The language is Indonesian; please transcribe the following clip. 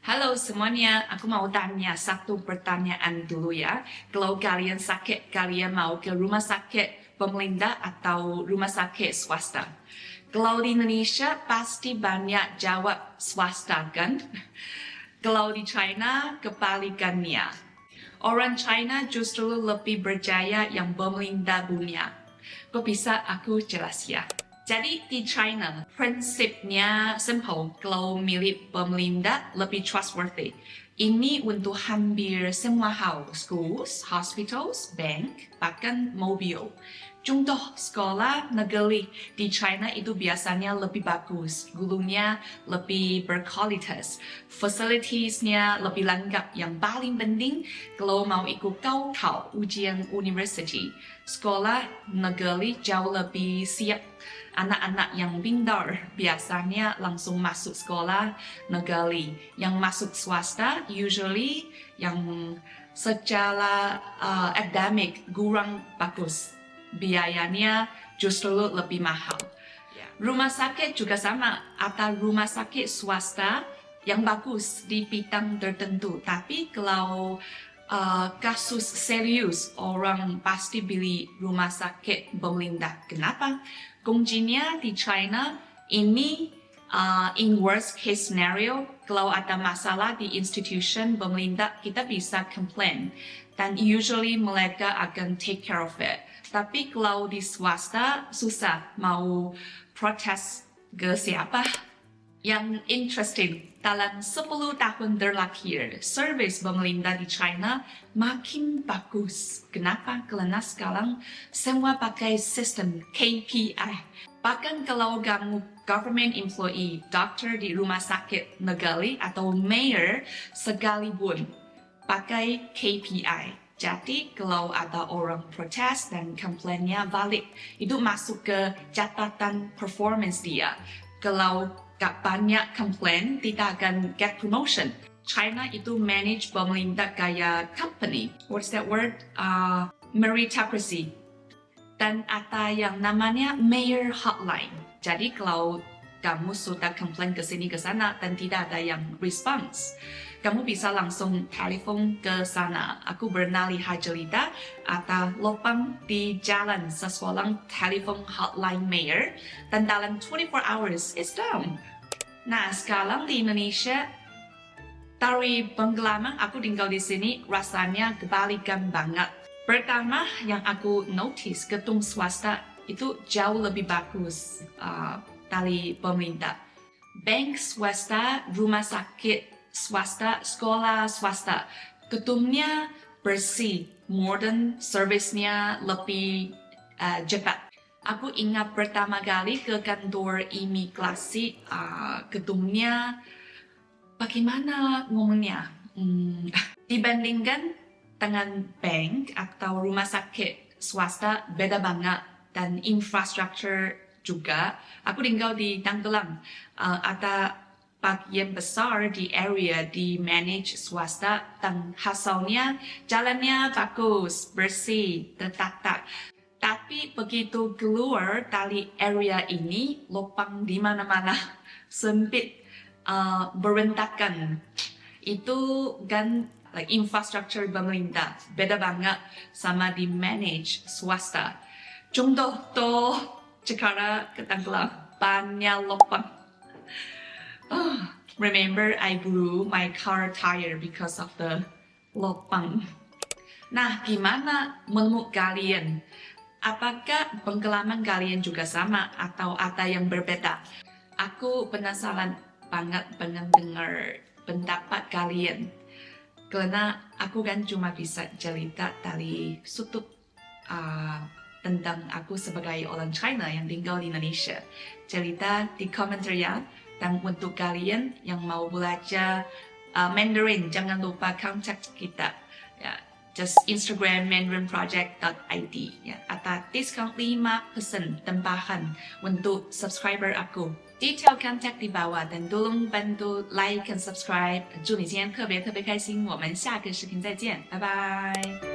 Halo semuanya, aku mau tanya satu pertanyaan dulu ya. Kalau kalian sakit, kalian mau ke rumah sakit pemerintah atau rumah sakit swasta? Kalau di Indonesia pasti banyak jawab swasta kan? Kalau di China kebalikannya. Orang China justru lebih berjaya yang pemerintah punya. Kok bisa aku jelas ya? Jadi di China, prinsipnya simple. Kalau milik pemerintah lebih trustworthy. Ini untuk hampir semua hal, schools, hospitals, bank, bahkan mobil. Contoh sekolah negeri di China itu biasanya lebih bagus, gurunya lebih berkualitas, fasilitiesnya lebih lengkap. Yang paling penting, kalau mau ikut gaokao, ujian university, sekolah negeri jauh lebih siap. Anak-anak yang pintar biasanya langsung masuk sekolah negeri. Yang masuk swasta usually yang secara akademik kurang bagus. Biayanya justru lebih mahal. Rumah sakit juga sama, atau rumah sakit swasta yang bagus di bidang tertentu. Tapi kalau kasus serius, orang pasti pilih rumah sakit pemerintah. Kenapa? Kuncinya di China ini in worst case scenario, kalau ada masalah di institution pemerintah, kita bisa complain. Dan usually mereka akan take care of it. Tapi kalau di swasta, susah mau protes ke siapa. Yang interesting, dalam 10 tahun terakhir, service pemerintah di China makin bagus. Kenapa? Karena sekarang semua pakai sistem KPI. Bahkan kalau kamu government employee, dokter di rumah sakit negeri atau mayor sekalipun pakai KPI. Jadi kalau ada orang protes dan komplainnya valid, itu masuk ke catatan performance dia. Kalau gak banyak komplain, tidak akan get promotion. China itu manage pemerintah kayak company. What's that word? Meritocracy. Dan ada yang namanya mayor hotline. Jadi kalau kamu sudah komplain ke sini ke sana dan tidak ada yang response, kamu bisa langsung telepon ke sana. Aku pernah lihat cerita ada lubang di jalan seseorang telepon hotline mayor dan dalam 24 hours it's down. Nah, sekarang di Indonesia, dari pengalaman aku tinggal di sini, rasanya kebalikan banget. Pertama, yang aku notice, gedung swasta itu jauh lebih bagus dari pemerintah. Bank swasta, rumah sakit swasta, sekolah swasta, gedungnya bersih, modern, service-nya lebih cepat. Aku ingat pertama kali ke kantor imigrasi, gedungnya bagaimana ngomongnya? Dibandingkan dengan bank atau rumah sakit swasta beda banget, dan infrastruktur juga. Aku tinggal di Tanggerang, ada bagian besar di area di manage swasta dan hasilnya jalannya bagus, bersih, tertata. Tapi begitu keluar dari area ini, lubang di mana-mana, sempit, berantakan. Itu kan infrastruktur pemerintah, beda banget sama di manage swasta. Contoh tuh, Jakarta ke Tanggerang, banyak lubang. Remember, I blew my car tire because of the lubang. Nah, gimana menurut kalian? Apakah pengalaman kalian juga sama atau ada yang berbeda? Aku penasaran banget mendengar pendapat kalian. Karena aku kan cuma bisa cerita dari sudut tentang aku sebagai orang China yang tinggal di Indonesia. Cerita di komentar ya. Dan untuk kalian yang mau belajar Mandarin, jangan lupa kontak kita. Ya. Just Instagram mandarinproject.id ya. Ada diskon 5% tambahan untuk subscriber aku. Detail kontak di bawah dan tolong bantu like and subscribe. 祝你今天特别开心，我们下个视频再见，拜拜。